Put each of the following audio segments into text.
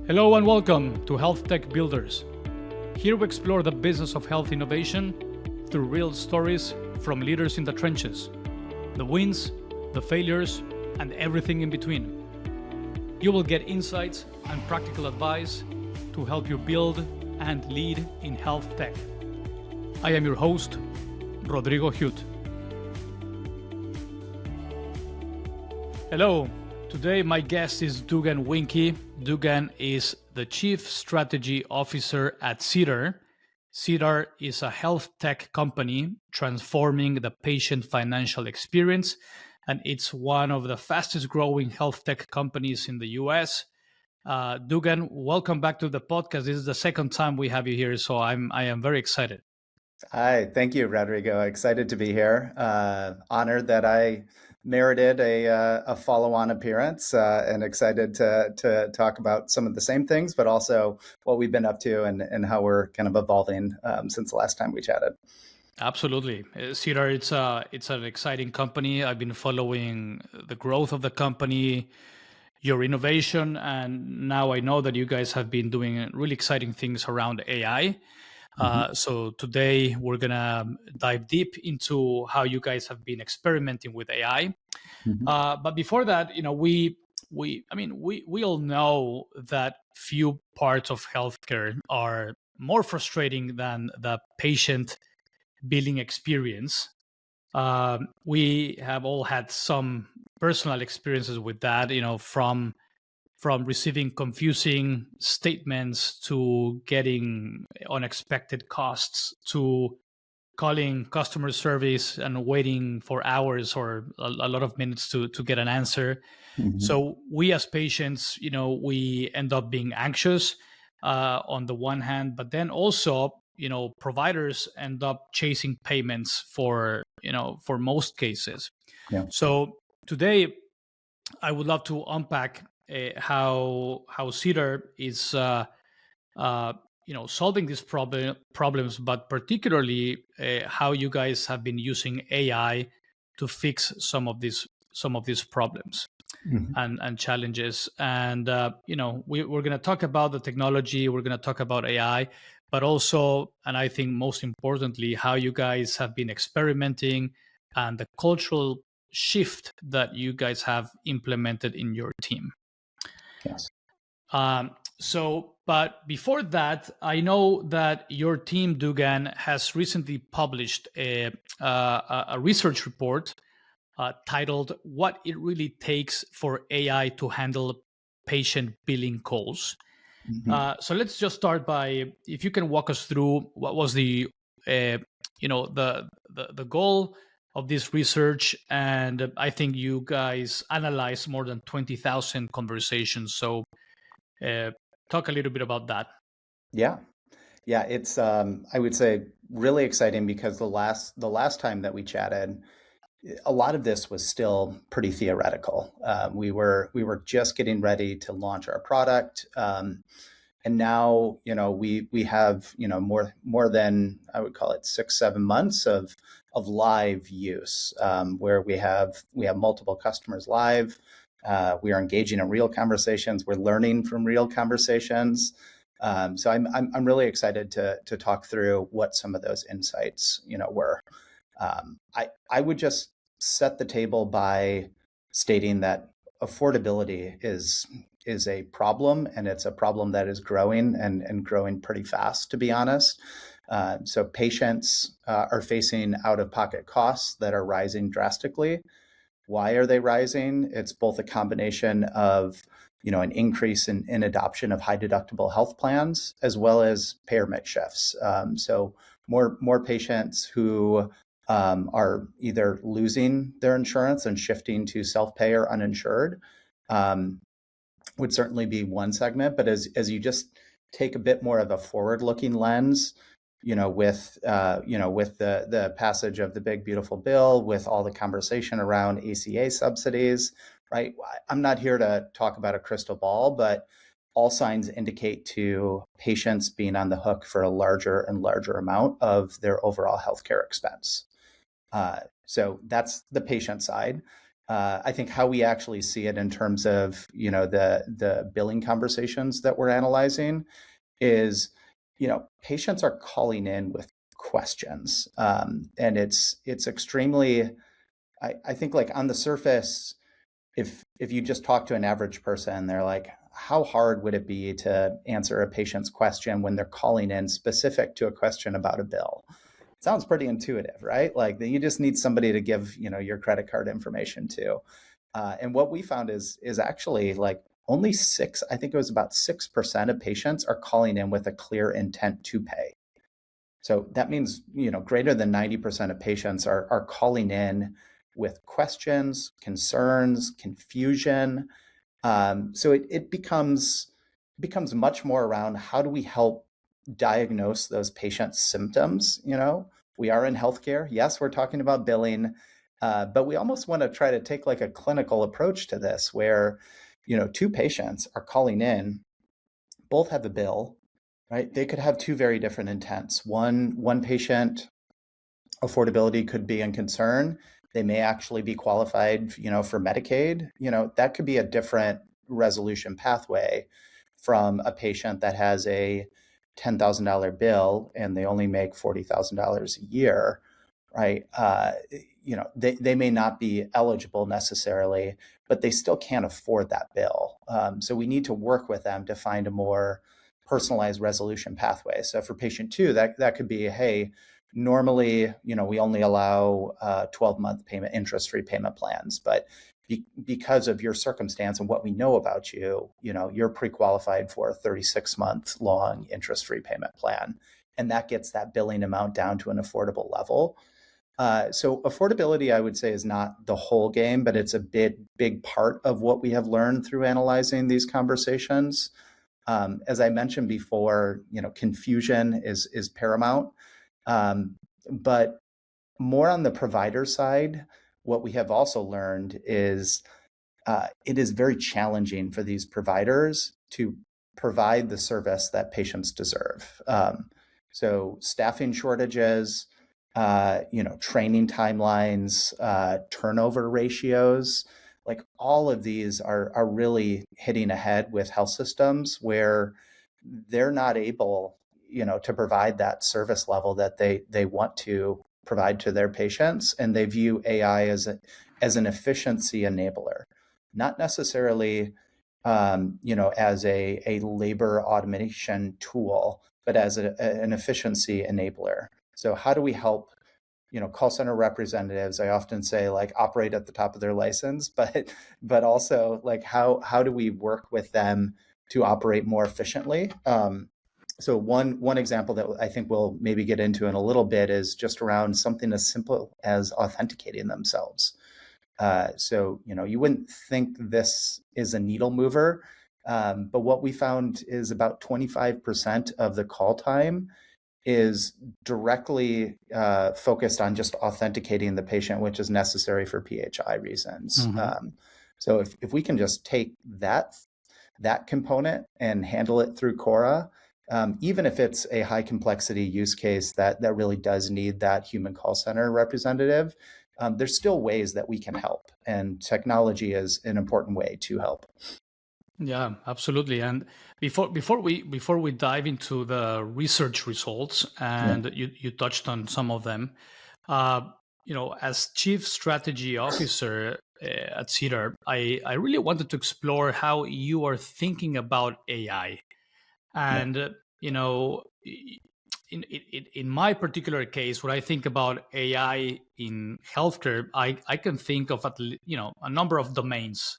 Hello and welcome to Health Tech Builders. Here we explore the business of health innovation through real stories from leaders in the trenches, the wins, the failures, and everything in between. You will get insights and practical advice to help you build and lead in health tech. I am your host, Rodrigo Hute. Hello. Today, my guest is Dugan Winkie. Dugan is the Chief Strategy Officer at Cedar. Cedar is a health tech company transforming the patient financial experience, and it's one of the fastest growing health tech companies in the US. Dugan, welcome back to the podcast. This is the second time we have you here, so I am very excited. Hi, thank you, Rodrigo. Excited to be here. Honored that I merited a follow-on appearance, and excited to talk about some of the same things, but also what we've been up to and how we're kind of evolving since the last time we chatted. Absolutely. Cedar, it's an exciting company. I've been following the growth of the company, your innovation, and now I know that you guys have been doing really exciting things around AI. So today we're gonna dive deep into how you guys have been experimenting with AI. But before that, we all know that few parts of healthcare are more frustrating than the patient billing experience. We have all had some personal experiences with that, from receiving confusing statements to getting unexpected costs to calling customer service and waiting for hours or a lot of minutes to get an answer. So we as patients, we end up being anxious on the one hand, but then also, providers end up chasing payments for most cases. Yeah. So today I would love to unpack how Cedar is solving these problems, but particularly how you guys have been using AI to fix some of these problems and challenges. And we're going to talk about the technology. We're going to talk about AI, but also, and I think most importantly, how you guys have been experimenting and the cultural shift that you guys have implemented in your team. Yes. But before that, I know that your team, Dugan, has recently published a research report titled "What It Really Takes for AI to Handle Patient Billing Calls." So let's just start by, if you can walk us through what was the goal of this research. And I think you guys analyzed more than 20,000 conversations. So talk a little bit about that. Yeah. It's I would say really exciting because the last time that we chatted, a lot of this was still pretty theoretical. We were just getting ready to launch our product, and now we have more than, I would call it, 6-7 months of live use, where we have multiple customers live. We are engaging in real conversations. We're learning from real conversations. So I'm really excited to talk through what some of those insights were. I would just set the table by stating that affordability is a problem, and it's a problem that is growing and growing pretty fast, to be honest. So patients are facing out-of-pocket costs that are rising drastically. Why are they rising? It's both a combination of an increase in adoption of high deductible health plans, as well as payer mix shifts. So more patients who are either losing their insurance and shifting to self-pay or uninsured would certainly be one segment. But as you just take a bit more of a forward-looking lens, with the passage of the big beautiful bill, with all the conversation around ACA subsidies, right? I'm not here to talk about a crystal ball, but all signs indicate to patients being on the hook for a larger and larger amount of their overall healthcare expense. So that's the patient side. I think how we actually see it in terms of, the billing conversations that we're analyzing is, patients are calling in with questions, and it's extremely. I think, like, on the surface, if you just talk to an average person, they're like, how hard would it be to answer a patient's question when they're calling in specific to a question about a bill? Sounds pretty intuitive, right? Like, you just need somebody to give, your credit card information to. And what we found is actually, like, only I think it was about 6% of patients are calling in with a clear intent to pay. So that means, greater than 90% of patients are calling in with questions, concerns, confusion. So it becomes much more around, how do we help diagnose those patients' symptoms? We are in healthcare. Yes, we're talking about billing, but we almost want to try to take, like, a clinical approach to this, where, two patients are calling in, both have a bill, right? They could have two very different intents. One patient, affordability could be in concern. They may actually be qualified, for Medicaid. That could be a different resolution pathway from a patient that has a $10,000 bill and they only make $40,000 a year, right? They may not be eligible necessarily, but they still can't afford that bill. So we need to work with them to find a more personalized resolution pathway. So for patient two, that could be, hey, normally, we only allow 12-month payment, interest-free payment plans, but because of your circumstance and what we know about you, you're pre-qualified for a 36-month long interest-free payment plan. And that gets that billing amount down to an affordable level. So affordability, I would say, is not the whole game, but it's a big part of what we have learned through analyzing these conversations. As I mentioned before, confusion is paramount. But more on the provider side, what we have also learned is it is very challenging for these providers to provide the service that patients deserve. So staffing shortages, training timelines, turnover ratios, like, all of these are really hitting a head with health systems where they're not able, to provide that service level that they want to provide to their patients, and they view AI as an efficiency enabler, not necessarily, as a labor automation tool, but as an efficiency enabler. So how do we help, call center representatives? I often say, like, operate at the top of their license, but also, like, how do we work with them to operate more efficiently? So one example that I think we'll maybe get into in a little bit is just around something as simple as authenticating themselves. So, you wouldn't think this is a needle mover, but what we found is about 25% of the call time is directly focused on just authenticating the patient, which is necessary for PHI reasons. So if we can just take that component and handle it through Kora, even if it's a high complexity use case that really does need that human call center representative, there's still ways that we can help, and technology is an important way to help. Yeah, absolutely. And before we dive into the research results, and you touched on some of them, as Chief Strategy Officer at Cedar, I really wanted to explore how you are thinking about AI. And in my particular case, when I think about AI in healthcare, I can think of a number of domains,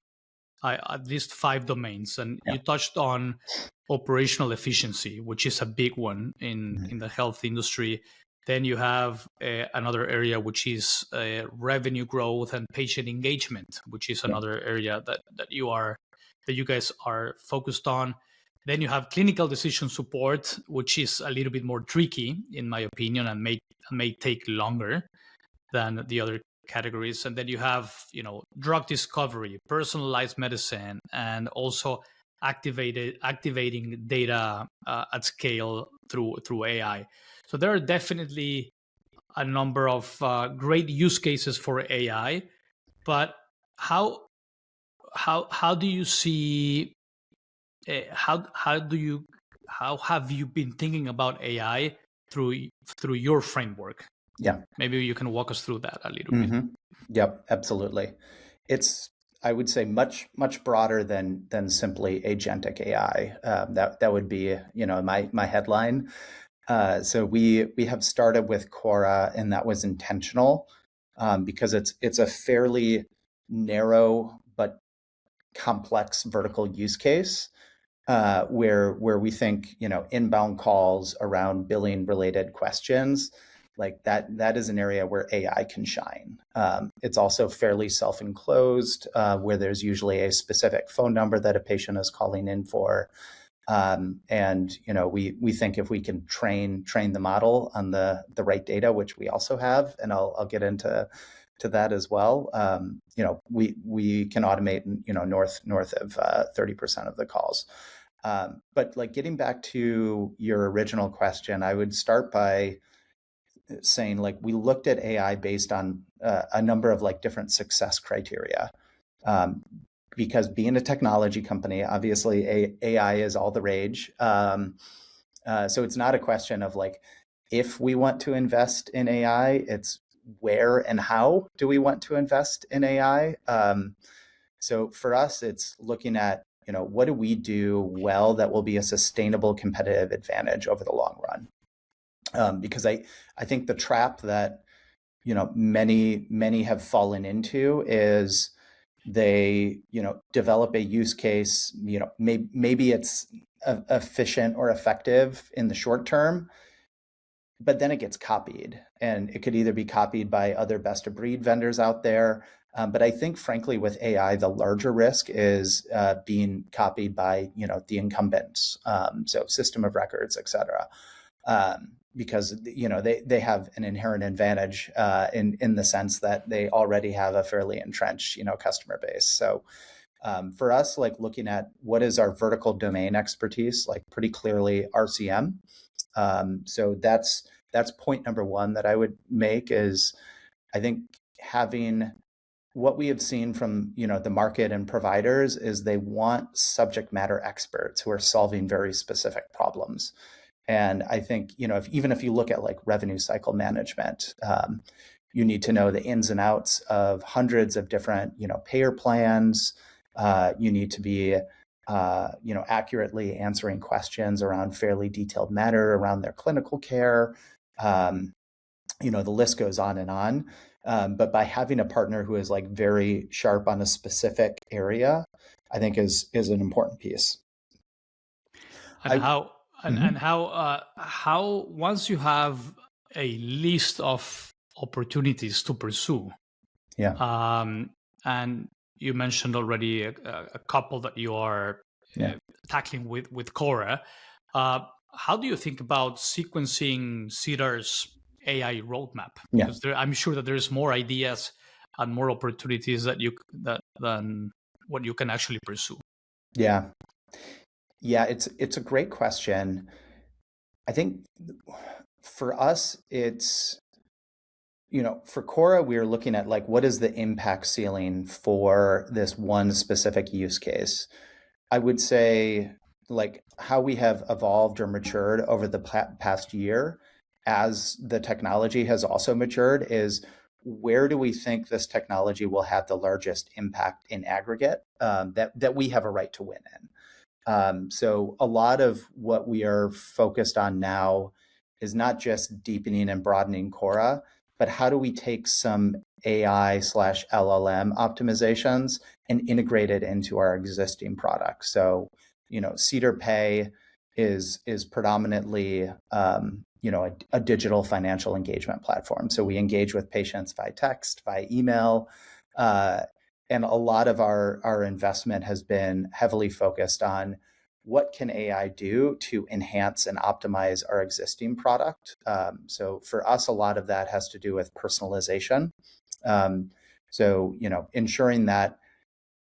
at least 5 domains. And Yeah. you touched on operational efficiency, which is a big one Mhm. in the health industry. Then you have another area, which is revenue growth and patient engagement, which is Yeah. another area that you guys are focused on. Then you have clinical decision support, which is a little bit more tricky, in my opinion, and may take longer than the other categories. And then you have, drug discovery, personalized medicine, and also activating data at scale through AI. So there are definitely a number of great use cases for AI, but how how do you see how have you been thinking about AI through your framework? Yeah. Maybe you can walk us through that a little bit. Mm-hmm. Yep, absolutely. It's, I would say, much broader than simply agentic AI. That would be, my headline. So we have started with Kora, and that was intentional, because it's a fairly narrow but complex vertical use case, where we think, inbound calls around billing related questions, like that is an area where AI can shine. It's also fairly self-enclosed, where there's usually a specific phone number that a patient is calling in for. And we think if we can train the model on the right data, which we also have, and I'll get into that as well. We can automate north of 30% of the calls. But like, getting back to your original question, I would start by saying, like, we looked at AI based on a number of like different success criteria. Because being a technology company, obviously AI is all the rage. So it's not a question of like if we want to invest in AI, it's where and how do we want to invest in AI. So for us, it's looking at, what do we do well that will be a sustainable competitive advantage over the long run. Because I think the trap that many have fallen into is they develop a use case, maybe it's efficient or effective in the short term, but then it gets copied, and it could either be copied by other best of breed vendors out there. But I think, frankly, with AI, the larger risk is being copied by the incumbents, so system of records, et cetera. Because they have an inherent advantage in the sense that they already have a fairly entrenched customer base. So for us, like, looking at what is our vertical domain expertise, like pretty clearly RCM. So that's point number one that I would make is, I think, having what we have seen from the market and providers is they want subject matter experts who are solving very specific problems. And I think, even if you look at like revenue cycle management, you need to know the ins and outs of hundreds of different, payer plans. You need to be, accurately answering questions around fairly detailed matter around their clinical care. The list goes on and on. But by having a partner who is like very sharp on a specific area, I think is an important piece. And Mhm. how once you have a list of opportunities to pursue, Yeah. and you mentioned already a couple that you are Yeah. tackling with Kora, how do you think about sequencing Cedar's AI roadmap? Yeah. Because I'm sure that there's more ideas and more opportunities than what you can actually pursue. Yeah. Yeah, it's a great question. I think for us, it's, for Cora, we are looking at like, what is the impact ceiling for this one specific use case? I would say, like, how we have evolved or matured over the past year as the technology has also matured is, where do we think this technology will have the largest impact in aggregate, that we have a right to win in? So a lot of what we are focused on now is not just deepening and broadening Cora, but how do we take some AI/LLM optimizations and integrate it into our existing products? So, Cedar Pay is predominantly, a digital financial engagement platform. So we engage with patients by text, by email, and a lot of our investment has been heavily focused on what can AI do to enhance and optimize our existing product. So for us, a lot of that has to do with personalization. So, ensuring that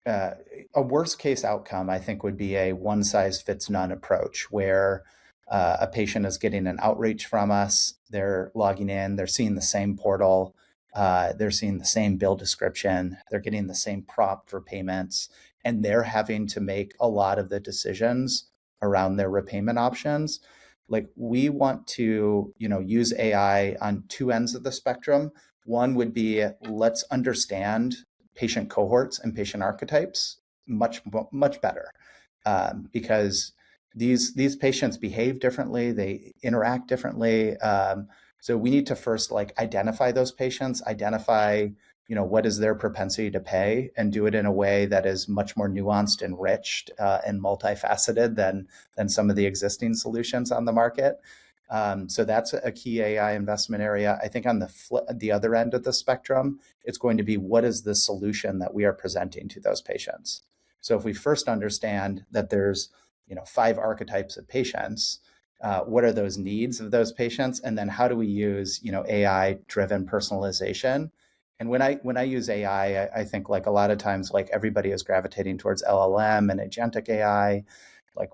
a worst case outcome, I think, would be a one size fits none approach, where a patient is getting an outreach from us, they're logging in, they're seeing the same portal, They're seeing the same bill description. They're getting the same prompt for payments, and they're having to make a lot of the decisions around their repayment options. Like, we want to, use AI on two ends of the spectrum. One would be, let's understand patient cohorts and patient archetypes much better, because these patients behave differently, they interact differently. So we need to first identify those patients, identify what is their propensity to pay, and do it in a way that is much more nuanced, enriched, and multifaceted than some of the existing solutions on the market. So that's a key AI investment area. I think on the other end of the spectrum, it's going to be, what is the solution that we are presenting to those patients? So if we first understand that there's 5 archetypes of patients, what are those needs of those patients, and then how do we use AI-driven personalization? And when I use AI, I think a lot of times everybody is gravitating towards LLM and agentic AI.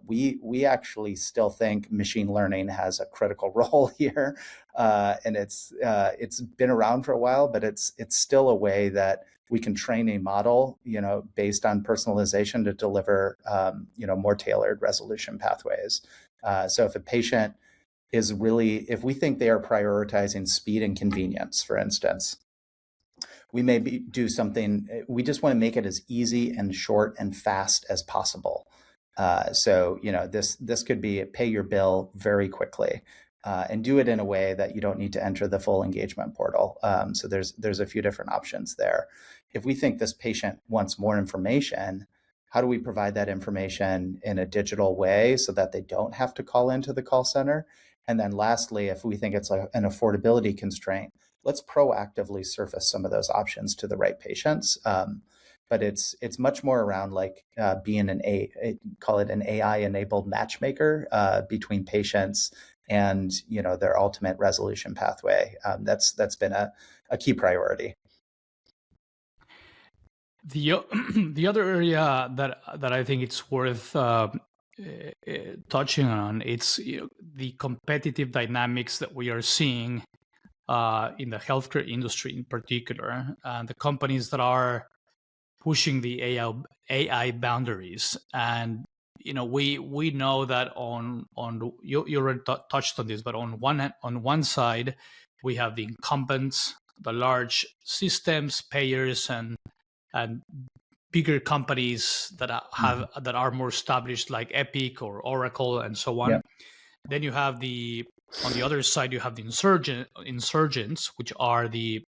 We actually still think machine learning has a critical role here, and it's been around for a while, but it's still a way that we can train a model, based on personalization to deliver, more tailored resolution pathways. So if a patient if we think they are prioritizing speed and convenience, for instance, we may do something. We just want to make it as easy and short and fast as possible. So this could be pay your bill very quickly, and do it in a way that you don't need to enter the full engagement portal. So there's a few different options there. If we think this patient wants more information, how do we provide that information in a digital way so that they don't have to call into the call center? And then lastly, if we think it's an affordability constraint, let's proactively surface some of those options to the right patients. But it's much more around being call it an AI-enabled matchmaker between patients and their ultimate resolution pathway. That's been a key priority. The other area that I think it's worth touching on, it's the competitive dynamics that we are seeing in the healthcare industry in particular, and the companies that are pushing the AI boundaries. And we know that you already touched on this, but on one side we have the incumbents, the large systems, payers, and bigger companies that are more established, like Epic or Oracle and so on. Yep. Then you have on the other side, you have the insurgents, which are the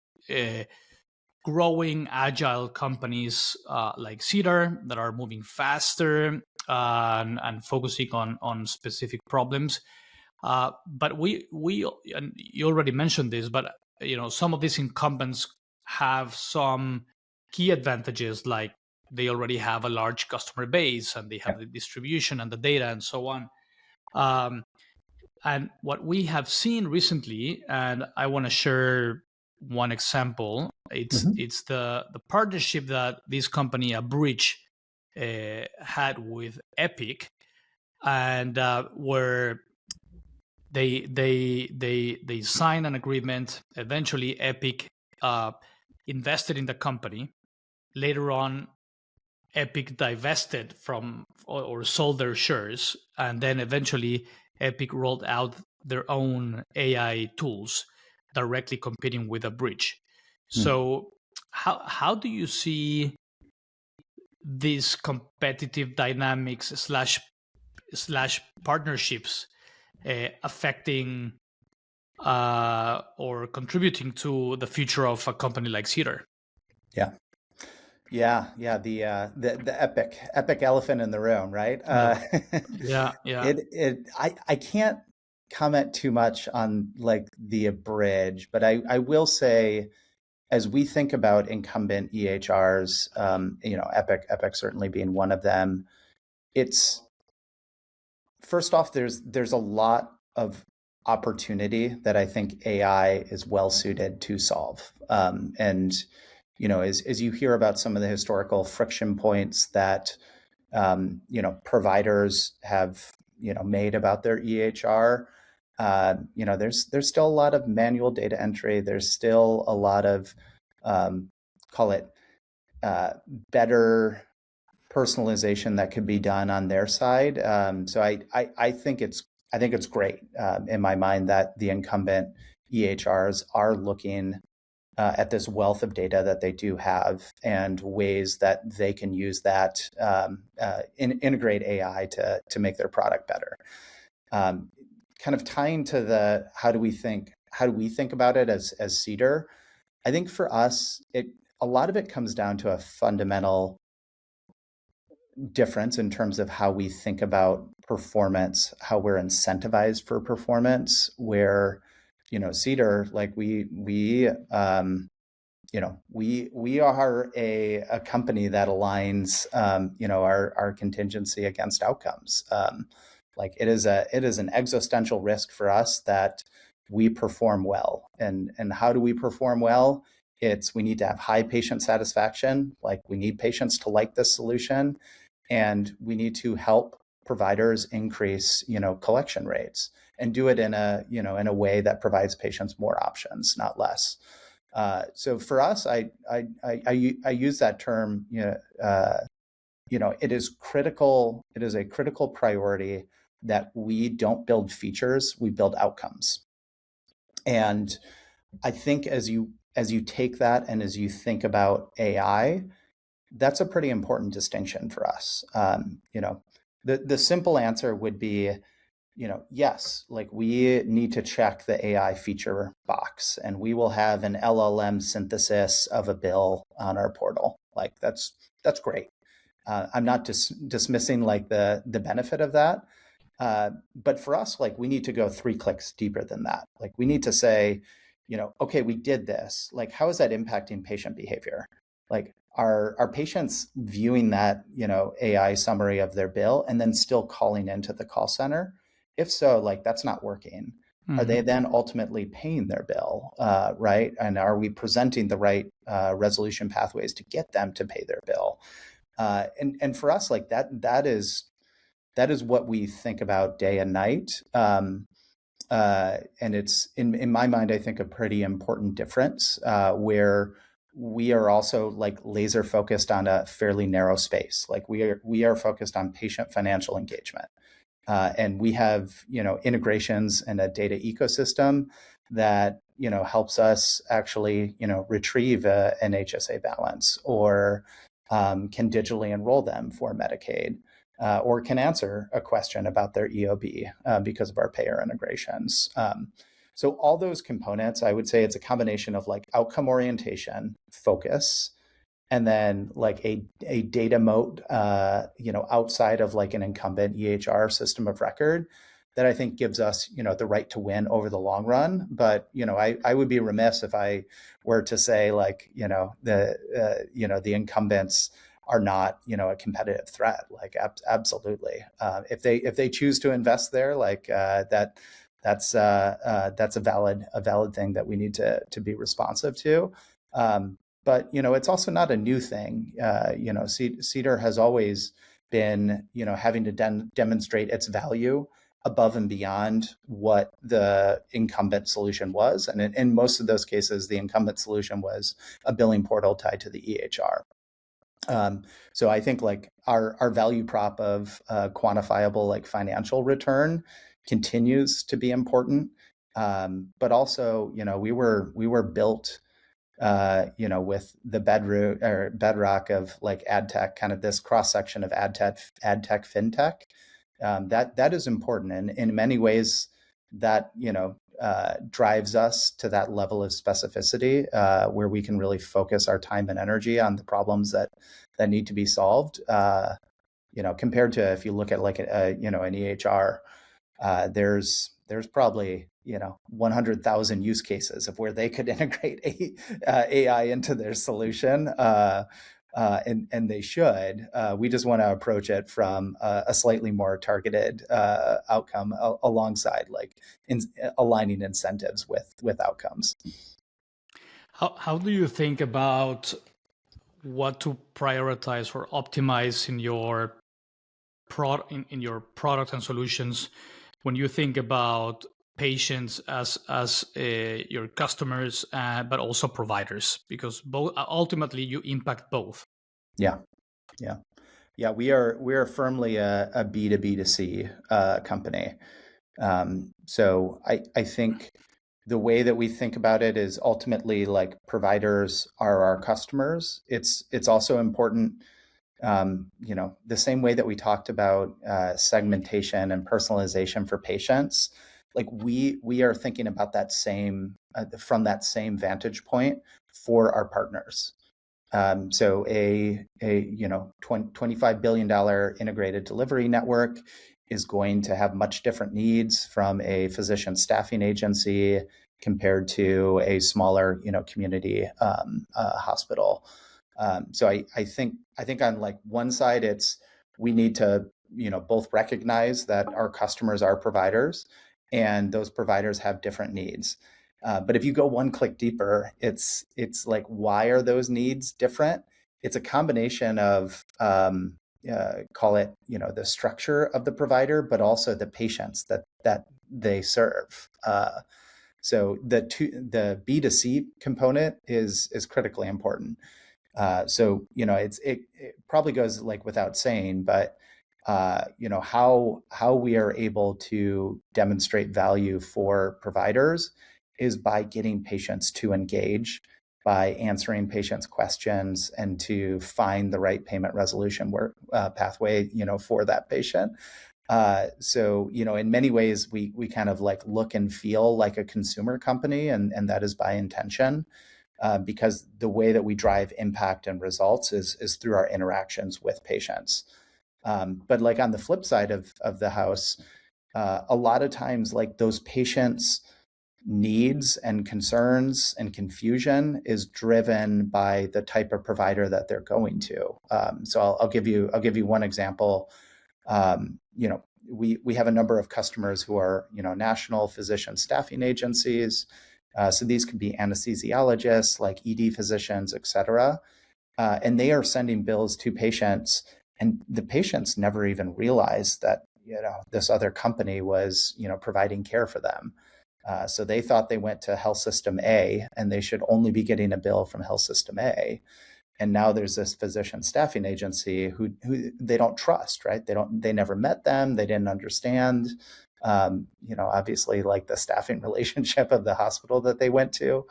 growing agile companies like Cedar that are moving faster and focusing on specific problems. But and you already mentioned this, but some of these incumbents have some key advantages, like they already have a large customer base and they have the distribution and the data and so on. And what we have seen recently, and I want to share one example, it's the partnership that this company, Bridge, had with Epic, and where they signed an agreement. Eventually, Epic invested in the company. Later on, Epic divested from or sold their shares, and then eventually Epic rolled out their own AI tools directly competing with a Bridge. So how do you see these competitive dynamics slash partnerships affecting or contributing to the future of a company like Cedar? Yeah. The epic elephant in the room, right? Yeah. I can't comment too much on the Bridge, but I will say, as we think about incumbent EHRs, Epic certainly being one of them. It's first off, there's a lot of opportunity that I think AI is well suited to solve, and as you hear about some of the historical friction points that providers have made about their EHR, There's still a lot of manual data entry. There's still a lot of call it better personalization that could be done on their side. So I think it's great in my mind that the incumbent EHRs are looking at this wealth of data that they do have and ways that they can use that, integrate AI to make their product better. Kind of tying to the how do we think about it as Cedar, I think for us, a lot of it comes down to a fundamental difference in terms of how we think about performance, how we're incentivized for performance, where, Cedar, like we are a company that aligns, our contingency against outcomes. Like it is an existential risk for us that we perform well. And how do we perform well? We need to have high patient satisfaction. Like we need patients to like this solution, and we need to help providers increase, collection rates, and do it in a way that provides patients more options, not less. So for us, I use that term. It is critical. It is a critical priority that we don't build features; we build outcomes. And I think as you take that and as you think about AI, that's a pretty important distinction for us. The simple answer would be, yes, like we need to check the AI feature box, and we will have an LLM synthesis of a bill on our portal. Like that's great. I'm not dismissing like the benefit of that. But for us, like we need to go 3 clicks deeper than that. Like we need to say, okay, we did this. Like, how is that impacting patient behavior? Like, are patients viewing that, AI summary of their bill and then still calling into the call center? If so, like that's not working. Are they then ultimately paying their bill, right? And are we presenting the right resolution pathways to get them to pay their bill? And for us, like that is what we think about day and night. And it's in my mind, I think a pretty important difference where we are also like laser focused on a fairly narrow space. Like we are focused on patient financial engagement. And we have, integrations and a data ecosystem that, helps us actually, retrieve an HSA balance, or can digitally enroll them for Medicaid, or can answer a question about their EOB because of our payer integrations. So all those components, I would say it's a combination of like outcome orientation, focus, and then like a data moat, outside of like an incumbent EHR system of record that I think gives us, the right to win over the long run. But, I would be remiss if I were to say like, the incumbents are not, a competitive threat. Like absolutely. If they choose to invest there, like that's a valid thing that we need to be responsive to. But it's also not a new thing. Cedar has always been, having to demonstrate its value above and beyond what the incumbent solution was. And in most of those cases, the incumbent solution was a billing portal tied to the EHR. So I think like our value prop of quantifiable like financial return continues to be important. But also, we were built, with the bedrock of like ad tech, kind of this cross section of ad tech, fintech. That is important, and in many ways, that drives us to that level of specificity where we can really focus our time and energy on the problems that need to be solved. Compared to if you look at like an EHR, there's probably 100,000 use cases of where they could integrate AI into their solution, and they should. We just want to approach it from a slightly more targeted outcome alongside like aligning incentives with outcomes. How do you think about what to prioritize or optimize in your product and solutions when you think about patients as your customers, but also providers, because both ultimately you impact both. Yeah, yeah, yeah. We are firmly a B2B2C company. So I think the way that we think about it is ultimately like providers are our customers. It's also important, the same way that we talked about segmentation and personalization for patients. Like we are thinking about that same from that same vantage point for our partners. So a $25 billion integrated delivery network is going to have much different needs from a physician staffing agency compared to a smaller, community hospital. So I think on like one side, it's we need to both recognize that our customers are providers, and those providers have different needs. But if you go one click deeper, it's like, why are those needs different? It's a combination of call it the structure of the provider, but also the patients that they serve. So the B2C component is critically important. So it probably goes like without saying, but how we are able to demonstrate value for providers is by getting patients to engage, by answering patients' questions, and to find the right payment resolution pathway for that patient. So in many ways, we kind of like look and feel like a consumer company, and that is by intention. Because the way that we drive impact and results is through our interactions with patients. But like on the flip side of the house, a lot of times like those patients' needs and concerns and confusion is driven by the type of provider that they're going to. So I'll give you one example. We have a number of customers who are national physician staffing agencies. So these could be anesthesiologists, like ED physicians, et cetera. And they are sending bills to patients, and the patients never even realized that this other company was providing care for them. So they thought they went to health system A, and they should only be getting a bill from health system A. And now there's this physician staffing agency who they don't trust, right? They never met them. They didn't understand, obviously like the staffing relationship of the hospital that they went to.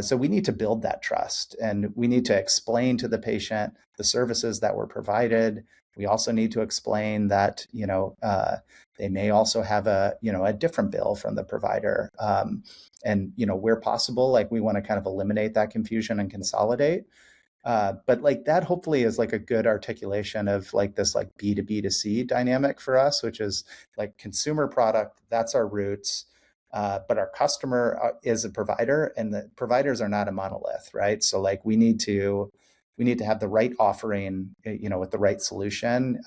So we need to build that trust, and we need to explain to the patient the services that were provided. We also need to explain that, they may also have a different bill from the provider. And, where possible, like we want to kind of eliminate that confusion and consolidate. But like that hopefully is like a good articulation of like this like B2B2C dynamic for us, which is like consumer product, that's our roots. But our customer is a provider, and the providers are not a monolith, right? So like we need to have the right offering, with the right solution,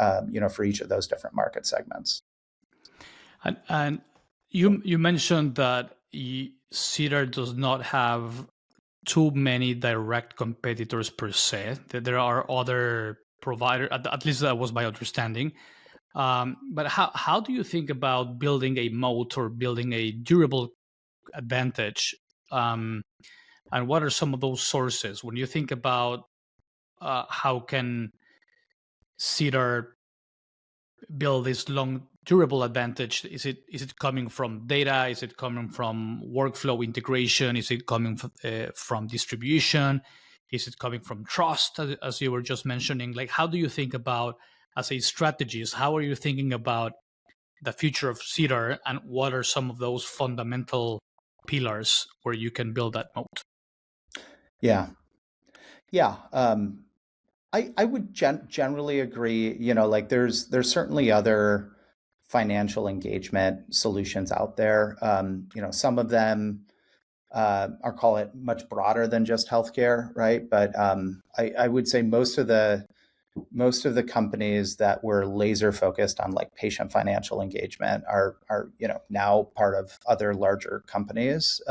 for each of those different market segments. And you mentioned that Cedar does not have too many direct competitors per se. That there are other providers, at least that was my understanding. But how do you think about building a moat or building a durable advantage? And what are some of those sources when you think about how can Cedar build this long durable advantage? Is it coming from data? Is it coming from workflow integration? Is it coming from distribution? Is it coming from trust, as you were just mentioning? Like, how do you think about, as a strategist, how are you thinking about the future of Cedar, and what are some of those fundamental pillars where you can build that moat? Yeah. Yeah. I would generally agree, like there's certainly other financial engagement solutions out there. Some of them are, call it, much broader than just healthcare, right? But I would say most of the companies that were laser focused on like patient financial engagement are now part of other larger companies.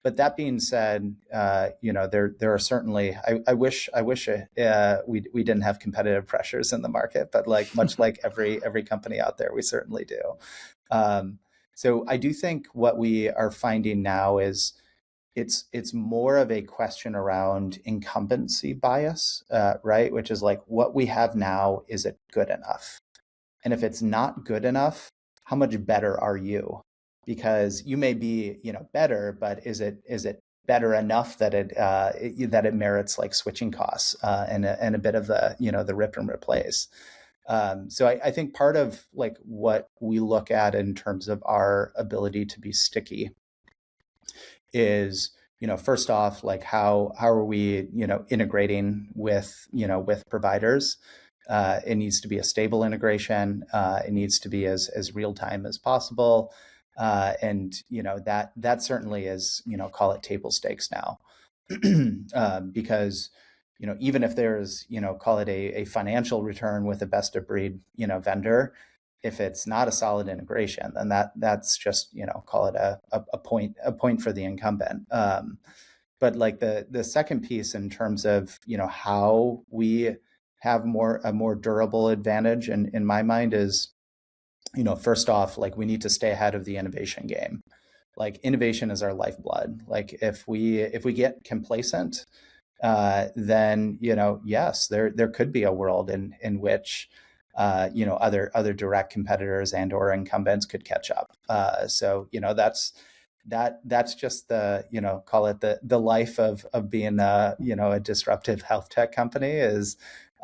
But that being said, there are certainly. I wish we didn't have competitive pressures in the market, but like much like every company out there, we certainly do. So I do think what we are finding now is it's more of a question around incumbency bias, right? Which is like, what we have now, is it good enough? And if it's not good enough, how much better are you? Because you may be, better, but is it better enough that it merits like switching costs, and a bit of the rip and replace. So I think part of like what we look at in terms of our ability to be sticky is, first off, like how are we, integrating with providers. It needs to be a stable integration. It needs to be as real time as possible. And that certainly is, call it table stakes now. Because even if there's, call it a financial return with a best of breed, vendor, if it's not a solid integration, then that's just, call it a point for the incumbent. But like the second piece in terms of, how we have a more durable advantage, in my mind, is, first off, like we need to stay ahead of the innovation game. Like innovation is our lifeblood. Like if we get complacent, then yes, there could be a world in which other direct competitors and or incumbents could catch up. So that's just the call it the life of being a disruptive health tech company is.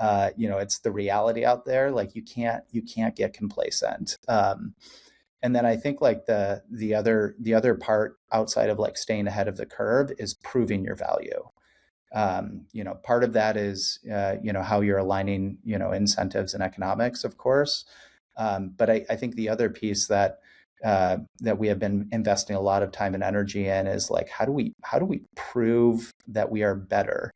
It's the reality out there. Like you can't get complacent. And then I think like the other part outside of like staying ahead of the curve is proving your value. Part of that is how you're aligning incentives and economics, of course. But I think the other piece that we have been investing a lot of time and energy in is like, how do we prove that we are better?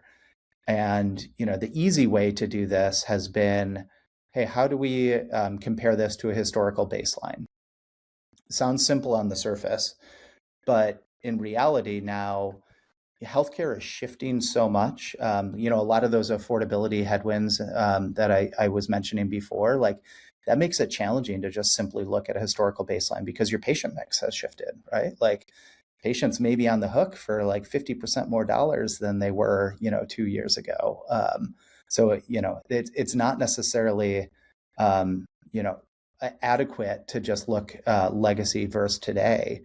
And the easy way to do this has been, hey, how do we compare this to a historical baseline? Sounds simple on the surface, but in reality now, healthcare is shifting so much. A lot of those affordability headwinds that I was mentioning before, like that makes it challenging to just simply look at a historical baseline because your patient mix has shifted, right? Like patients may be on the hook for like 50% more dollars than they were, 2 years ago. So it's not necessarily, um, you know, adequate to just look legacy versus today.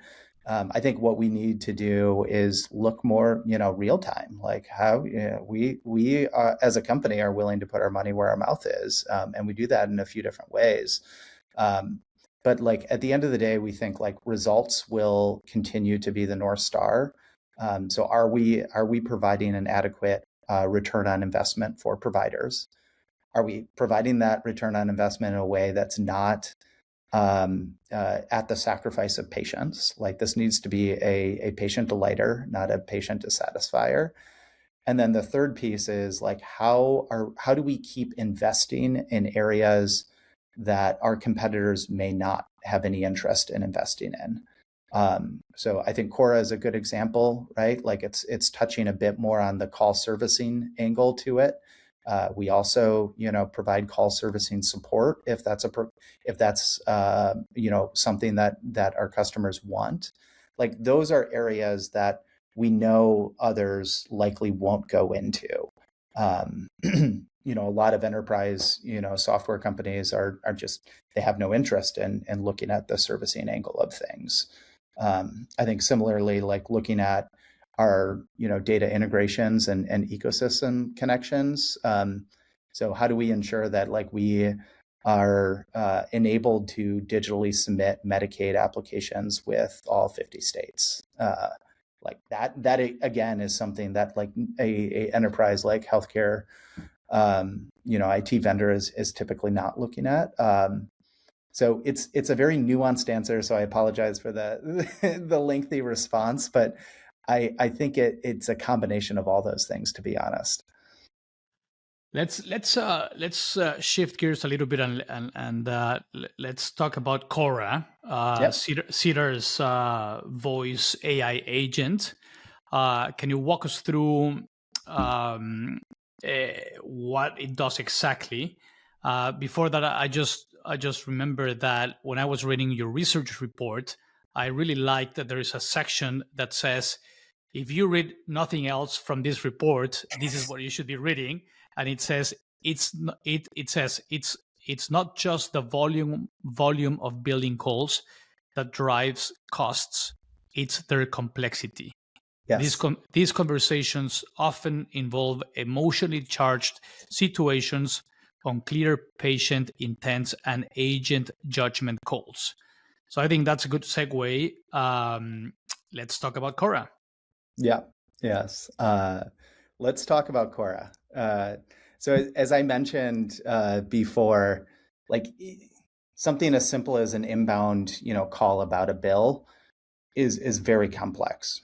I think what we need to do is look more, real time, like how we as a company are willing to put our money where our mouth is, and we do that in a few different ways. Um, but like at the end of the day, we think like results will continue to be the North Star. So are we providing an adequate return on investment for providers? Are we providing that return on investment in a way that's not at the sacrifice of patients? Like this needs to be a patient delighter, not a patient dissatisfier. And then the third piece is like how do we keep investing in areas that our competitors may not have any interest in investing in? So I think Kora is a good example, right? Like it's touching a bit more on the call servicing angle to it. We also, provide call servicing support if that's something that our customers want. Like those are areas that we know others likely won't go into. A lot of enterprise, software companies are just, they have no interest in looking at the servicing angle of things. I think similarly, like looking at our, data integrations and ecosystem connections. So how do we ensure that like we are enabled to digitally submit Medicaid applications with all 50 states? Like that again is something that like a enterprise like healthcare, IT vendor is typically not looking at. So it's a very nuanced answer. So I apologize for the the lengthy response, but I think it's a combination of all those things, to be honest. Let's shift gears a little bit and let's talk about Kora, Yep. Cedar's voice AI agent. Can you walk us through what it does exactly? Before that, I just remember that when I was reading your research report, I really like that there is a section that says, if you read nothing else from this report, this is what you should be reading. And it says it's not just the volume of billing calls that drives costs, it's their complexity. Yes. These conversations often involve emotionally charged situations, unclear patient intents, and agent judgment calls. So I think that's a good segue. Let's talk about Kora. Yeah. Yes. Let's talk about Kora. So as I mentioned before, like something as simple as an inbound, call about a bill is very complex.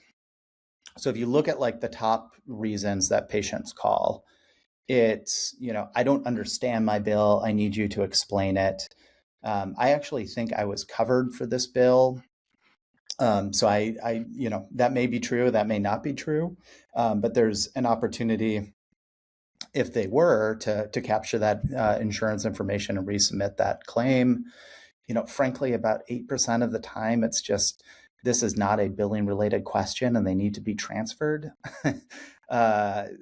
So if you look at like the top reasons that patients call, it's, I don't understand my bill. I need you to explain it. I actually think I was covered for this bill. So that may be true, that may not be true, but there's an opportunity if they were to capture that insurance information and resubmit that claim. Frankly, about 8% of the time, it's just this is not a billing related question and they need to be transferred.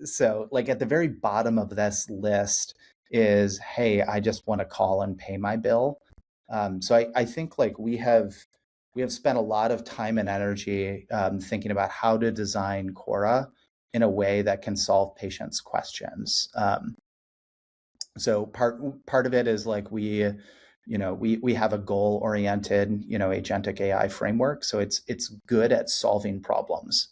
So like at the very bottom of this list is, hey, I just want to call and pay my bill. So I think like we have spent a lot of time and energy thinking about how to design Kora in a way that can solve patients' questions. So part of it is like we have a goal-oriented, agentic AI framework. So it's good at solving problems.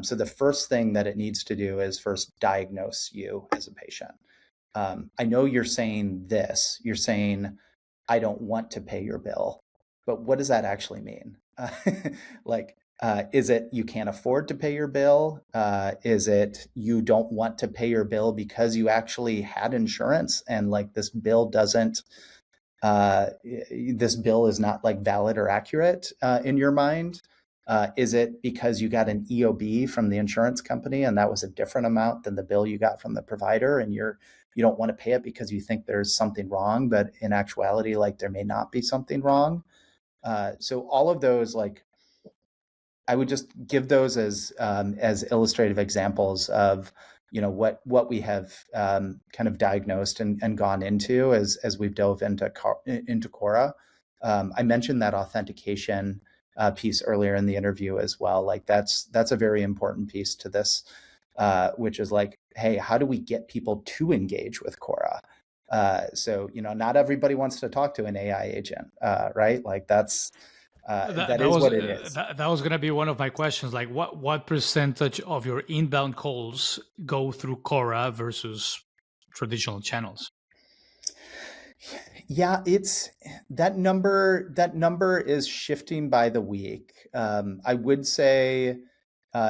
So the first thing that it needs to do is first diagnose you as a patient. I know you're saying this. You're saying, I don't want to pay your bill. But what does that actually mean? Is it you can't afford to pay your bill? Is it you don't want to pay your bill because you actually had insurance and like this bill doesn't, this bill is not like valid or accurate in your mind? Is it because you got an EOB from the insurance company and that was a different amount than the bill you got from the provider and you don't want to pay it because you think there's something wrong, but in actuality, like there may not be something wrong? So all of those, like, I would just give those as illustrative examples of what we have kind of diagnosed and gone into as we've dove into Kora. I mentioned that authentication piece earlier in the interview as well. Like that's a very important piece to this, which is like, hey, how do we get people to engage with Kora? So not everybody wants to talk to an AI agent, right? Like that is what it is. That was going to be one of my questions. Like, what percentage of your inbound calls go through Kora versus traditional channels? Yeah, it's that number is shifting by the week. I would say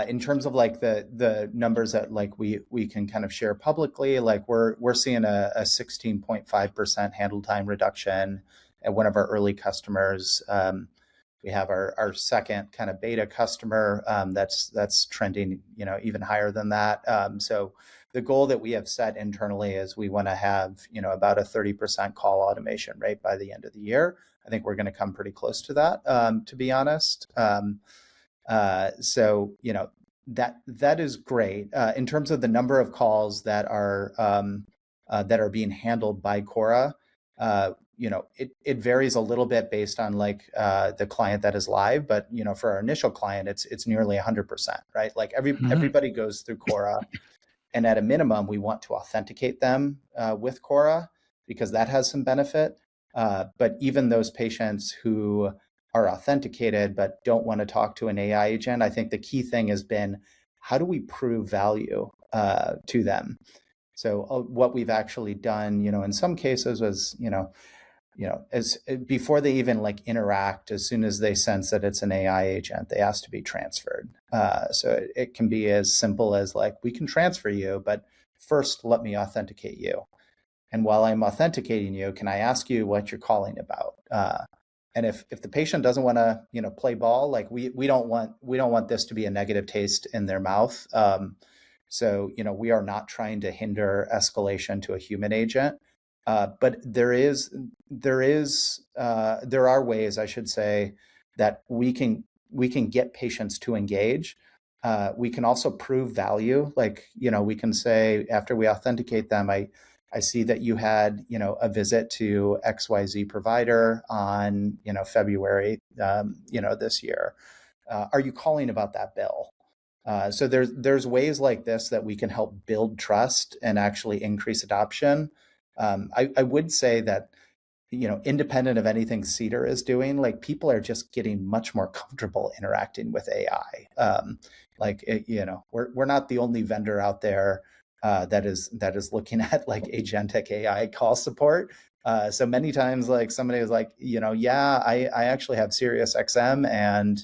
in terms of like the numbers that like we can kind of share publicly, like we're seeing a 16.5% handle time reduction at one of our early customers. We have our second kind of beta customer that's trending even higher than that. So the goal that we have set internally is we want to have about a 30% call automation rate by the end of the year. I think we're going to come pretty close to that, to be honest. So that is great in terms of the number of calls that are being handled by Kora. It varies a little bit based on like the client that is live, but for our initial client, it's nearly 100%, right? Like everybody goes through Kora, and at a minimum, we want to authenticate them with Kora because that has some benefit. But even those patients who are authenticated but don't want to talk to an AI agent, I think the key thing has been how do we prove value to them? So what we've actually done, in some cases was, as before they even like interact, as soon as they sense that it's an AI agent, they ask to be transferred. So it can be as simple as like, we can transfer you, but first let me authenticate you. And while I'm authenticating you, can I ask you what you're calling about? And if the patient doesn't want to, play ball, like we don't want this to be a negative taste in their mouth. So we are not trying to hinder escalation to a human agent. But there are ways, I should say, that we can get patients to engage. We can also prove value. Like, we can say after we authenticate them, I see that you had, a visit to XYZ provider on, February, this year. Are you calling about that bill? So there's ways like this that we can help build trust and actually increase adoption. I would say that, independent of anything Cedar is doing, like people are just getting much more comfortable interacting with AI. We're not the only vendor out there that is looking at like agentic AI call support. So many times, like somebody is like, yeah, I actually have Sirius XM, and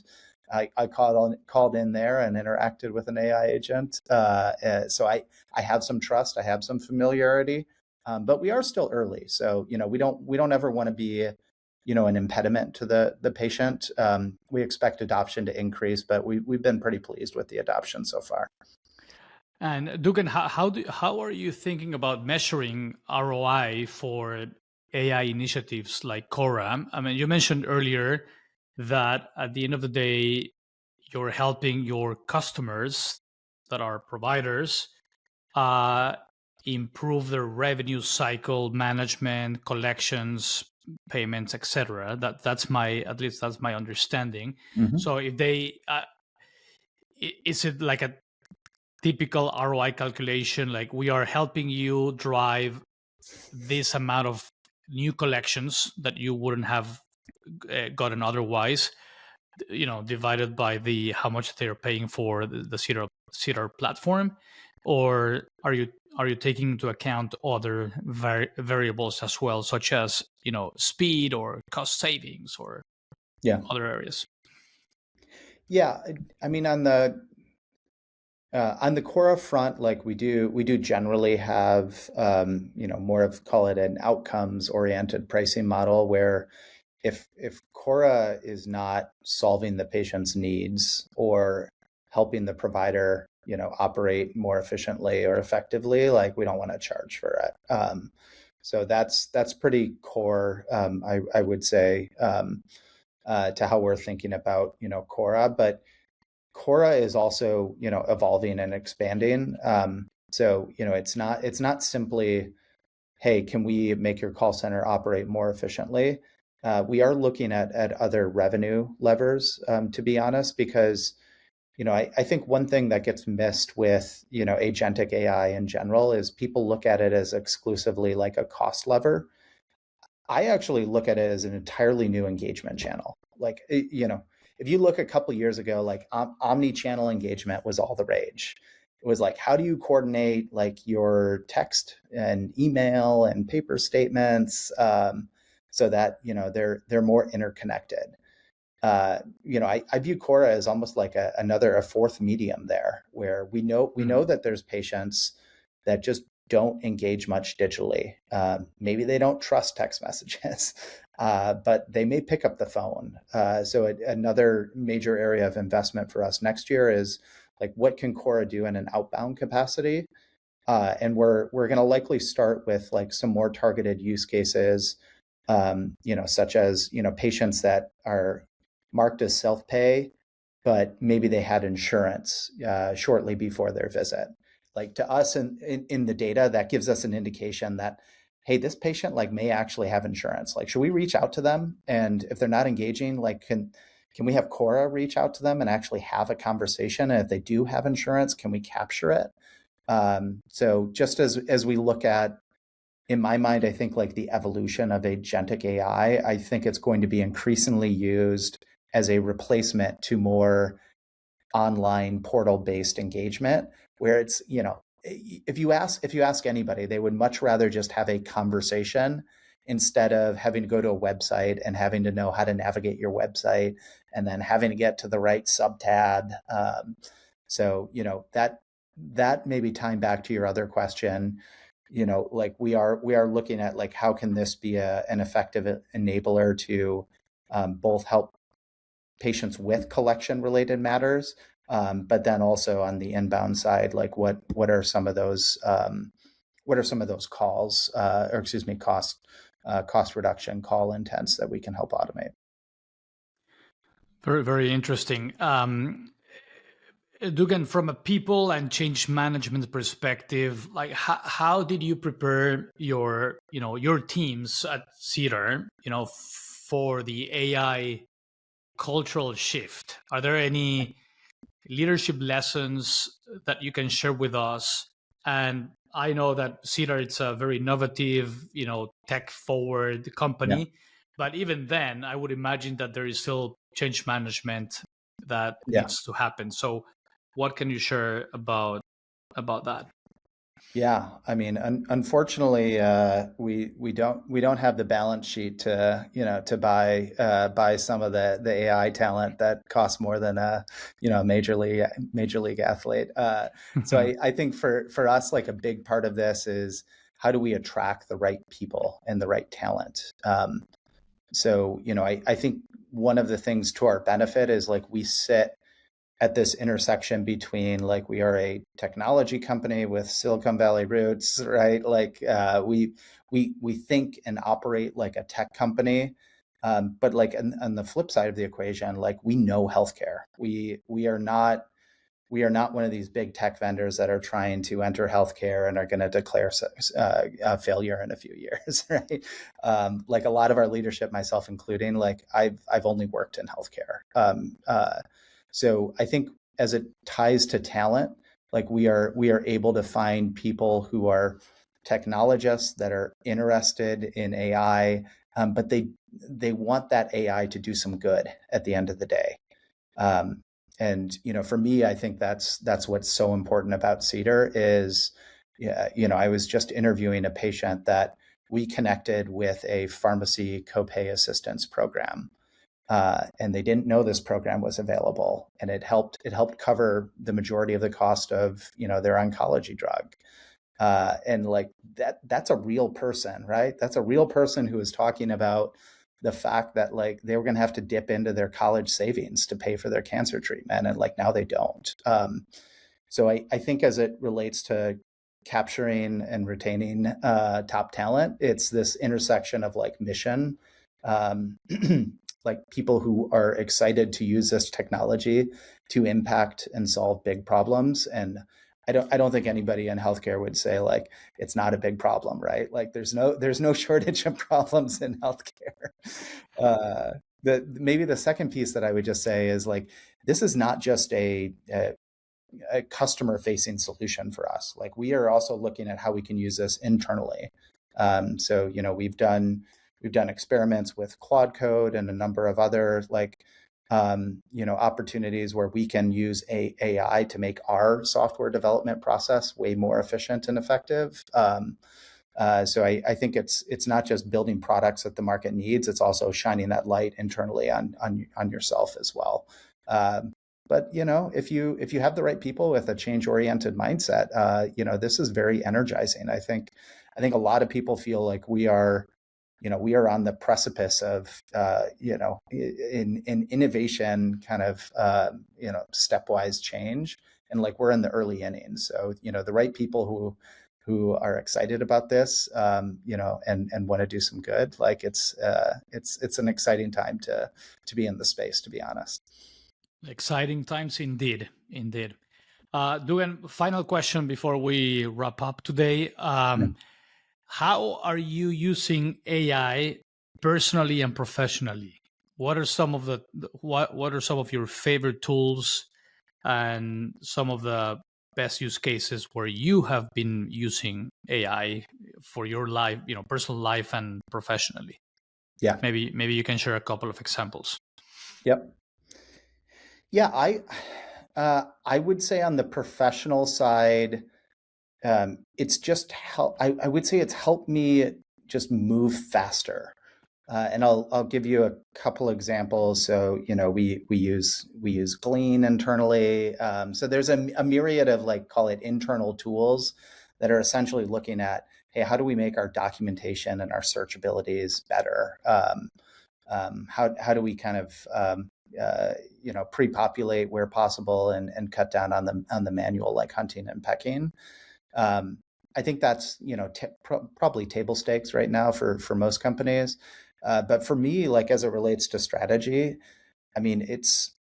I called in there and interacted with an AI agent. So I have some trust, I have some familiarity. But we are still early, so we don't ever want to be an impediment to the patient. We expect adoption to increase, but we've been pretty pleased with the adoption so far. And Dugan, how are you thinking about measuring ROI for AI initiatives like Kora? I mean, you mentioned earlier that at the end of the day, you're helping your customers that are providers improve their revenue cycle management, collections, payments, etc. That's at least that's my understanding. Mm-hmm. So if they is it like a typical ROI calculation, like we are helping you drive this amount of new collections that you wouldn't have gotten otherwise, divided by the how much they're paying for the Cedar platform? Or are you taking into account other variables as well, such as speed or cost savings or Yeah. other areas? Yeah. I mean, on the Quora front, like we do generally have more of, call it, an outcomes oriented pricing model, where if Quora is not solving the patient's needs or helping the provider operate more efficiently or effectively, like we don't want to charge for it. So that's pretty core, I would say, to how we're thinking about Quora. But Kora is also, evolving and expanding. So, it's not simply, hey, can we make your call center operate more efficiently? We are looking at other revenue levers, to be honest, because, I think one thing that gets missed with, agentic AI in general is people look at it as exclusively like a cost lever. I actually look at it as an entirely new engagement channel. Like, if you look a couple years ago, like omni-channel engagement was all the rage. It was like, how do you coordinate like your text and email and paper statements, so that they're more interconnected. I view Quora as almost like a fourth medium there, where we know that there's patients that just don't engage much digitally. Maybe they don't trust text messages, but they may pick up the phone. So another major area of investment for us next year is like, what can Quora do in an outbound capacity? And we're going to likely start with like some more targeted use cases, such as patients that are marked as self-pay, but maybe they had insurance shortly before their visit. Like, to us in the data, that gives us an indication that, hey, this patient like may actually have insurance. Like, should we reach out to them? And if they're not engaging, like, can we have Quora reach out to them and actually have a conversation? And if they do have insurance, can we capture it? So just as we look at, in my mind, I think like the evolution of agentic AI, I think it's going to be increasingly used as a replacement to more online portal-based engagement, where it's, if you ask anybody, they would much rather just have a conversation instead of having to go to a website and having to know how to navigate your website and then having to get to the right sub tab. So that maybe tying back to your other question, like we are looking at like, how can this be an effective enabler to both help patients with collection related matters, but then also on the inbound side, like what are some of those calls, or excuse me, cost reduction call intents that we can help automate. Very, very interesting. Dugan, from a people and change management perspective, like how did you prepare your teams at Cedar, for the AI cultural shift? Are there any leadership lessons that you can share with us? And I know that Cedar, it's a very innovative, tech forward Yeah. company, but even then, I would imagine that there is still change management that Yeah. needs to happen. So, what can you share about that? Yeah, I mean, unfortunately, we don't have the balance sheet to to buy some of the AI talent that costs more than a major league athlete. So I think for us, like a big part of this is how do we attract the right people and the right talent. So I think one of the things to our benefit is like we sit at this intersection between like we are a technology company with Silicon Valley roots, right? Like we think and operate like a tech company, but like on the flip side of the equation, like we know healthcare. We are not one of these big tech vendors that are trying to enter healthcare and are going to declare failure in a few years, right? Like a lot of our leadership, myself including, like I've only worked in healthcare. So I think as it ties to talent, like we are able to find people who are technologists that are interested in AI, but they want that AI to do some good at the end of the day. Um, and for me, I think that's what's so important about Cedar is, yeah, I was just interviewing a patient that we connected with a pharmacy copay assistance program, and they didn't know this program was available, and it helped cover the majority of the cost of their oncology drug. And like that's a real person, right? That's a real person who is talking about the fact that like they were going to have to dip into their college savings to pay for their cancer treatment, and like now they don't. So I think as it relates to capturing and retaining top talent, it's this intersection of like mission, um, like people who are excited to use this technology to impact and solve big problems. And I don't think anybody in healthcare would say like it's not a big problem, right? Like there's no shortage of problems in healthcare. Uh, maybe the second piece that I would just say is like this is not just a customer facing solution for us. Like we are also looking at how we can use this internally. So we've done experiments with Quad Code and a number of other like opportunities where we can use AI to make our software development process way more efficient and effective. So I think it's not just building products that the market needs; it's also shining that light internally on yourself as well. But if you have the right people with a change oriented mindset, this is very energizing. I think a lot of people feel like we are on the precipice of in innovation kind of stepwise change, and like we're in the early innings. So the right people who are excited about this, and want to do some good, like it's an exciting time to be in the space, to be honest. Exciting times indeed, indeed. Dugan, final question before we wrap up today. Yeah. How are you using AI personally and professionally? What are some of what are some of your favorite tools and some of the best use cases where you have been using AI for your life, personal life and professionally? Yeah. Maybe you can share a couple of examples. Yep. Yeah. I would say on the professional side, it's just help. I would say it's helped me just move faster. And I'll give you a couple examples. So we use Glean internally. So there's a myriad of like call it internal tools that are essentially looking at, hey, how do we make our documentation and our searchabilities better? How do we kind of pre-populate where possible and cut down on the manual like hunting and pecking. Um, I think that's probably table stakes right now for most companies. But for me, like as it relates to strategy, I mean, it's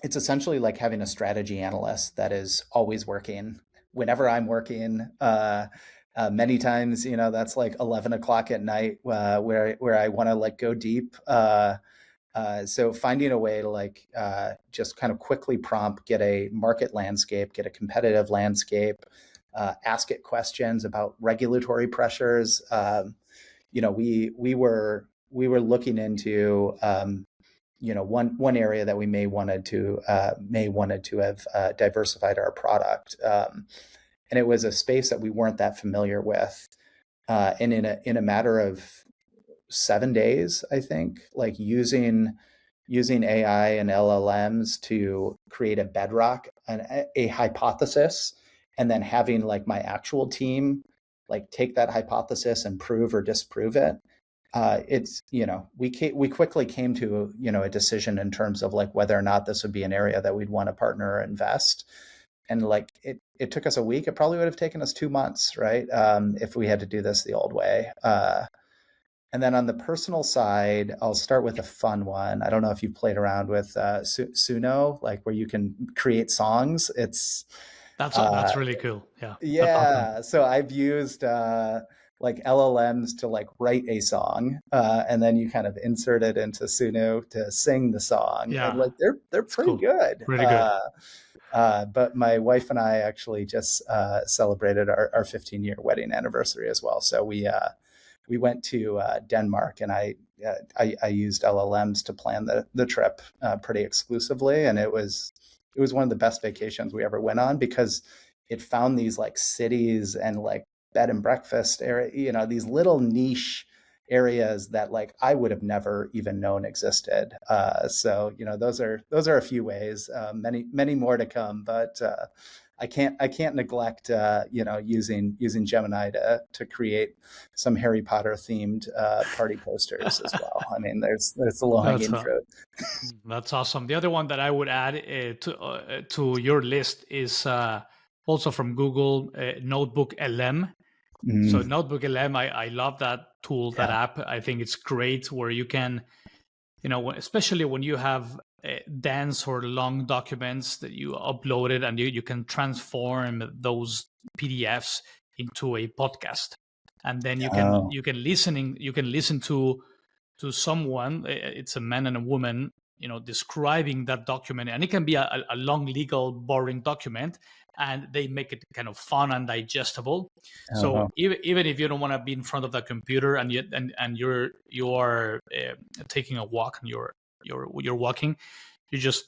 essentially like having a strategy analyst that is always working whenever I'm working. Many times, that's like 11 o'clock at night, where I want to like go deep. So finding a way to like just kind of quickly prompt, get a market landscape, get a competitive landscape, ask it questions about regulatory pressures. We were looking into one area that we may wanted to have diversified our product, and it was a space that we weren't that familiar with, and in a matter of 7 days, I think, like using AI and LLMs to create a bedrock, a hypothesis, and then having like my actual team like take that hypothesis and prove or disprove it. We quickly came to a decision in terms of like whether or not this would be an area that we'd want to partner or invest. And like it took us a week. It probably would have taken us 2 months, right? If we had to do this the old way. And then on the personal side, I'll start with a fun one. I don't know if you've played around with Suno, like where you can create songs. That's really cool. Yeah, that's awesome. Yeah. So I've used like LLMs to like write a song, and then you kind of insert it into Suno to sing the song. Yeah, And like they're it's pretty cool. good. Really good. But my wife and I actually just celebrated our 15-year wedding anniversary as well. So we went to Denmark, and I used LLMs to plan the trip pretty exclusively, and it was one of the best vacations we ever went on, because it found these like cities and like bed and breakfast area, these little niche areas that like I would have never even known existed. So those are a few ways. Many more to come, but I can't neglect using Gemini to create some Harry Potter themed party posters as well. I mean, there's the low hanging fruit. That's awesome. The other one that I would add to your list is also from Google, Notebook LM. So Notebook LM, I love that tool, that app. I think it's great, where you can, especially when you have dense or long documents that you uploaded, and you can transform those PDFs into a podcast, and then you can listen to someone. It's a man and a woman, describing that document, and it can be a long, legal, boring document, and they make it kind of fun and digestible. So even if you don't want to be in front of the computer, and you are taking a walk, and you're walking, you just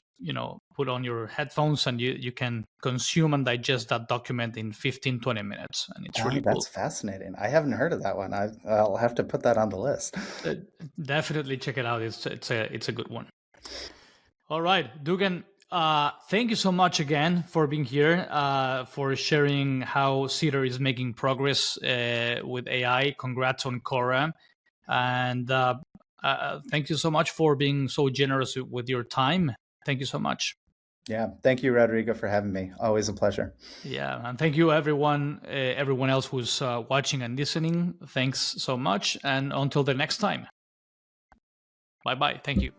put on your headphones, and you can consume and digest that document in 15-20 minutes, and it's really cool. That's fascinating. I haven't heard of that one. I'll have to put that on the list. Definitely check it out. It's a good one. All right, Dugan, thank you so much again for being here, for sharing how Cedar is making progress with AI. Congrats on Kora. And thank you so much for being so generous with your time. Thank you so much. Yeah, thank you, Rodrigo, for having me. Always a pleasure. Yeah, and thank you, everyone else who's watching and listening. Thanks so much, and until the next time. Bye-bye. Thank you.